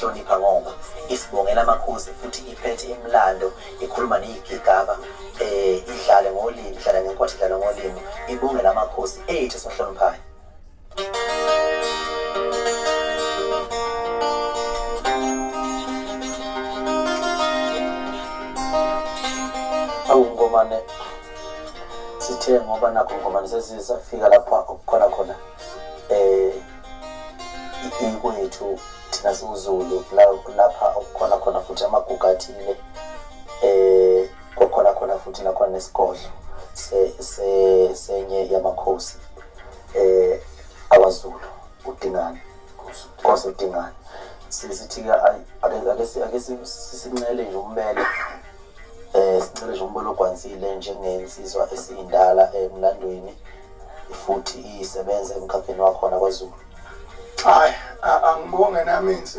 ukuhlonipha ngoba isibongela amakhosi futhi iphethe imlando ikhuluma nezigigaba idlale ngolimi idlala ngenkosi idlala ngolimi ibongela amakhosi ethu sihloniphayo. Awungomane sithe ngoba nakho ngomane sesizafika lapha okukhona ikwethu thina siwuZulu lapha okukhona futhi amagugu athile kukhona futhi nakhona nesigodlo senye yamakhosi awaZulu uDingane Nkosi uDingane sithi ake sincele nje umbele sicela nje umbolo ogwansile njengensizwa esiyindala emlandweni futhi isebenza emkhakheni wakhona kwaZulu. Hayi angibonge nami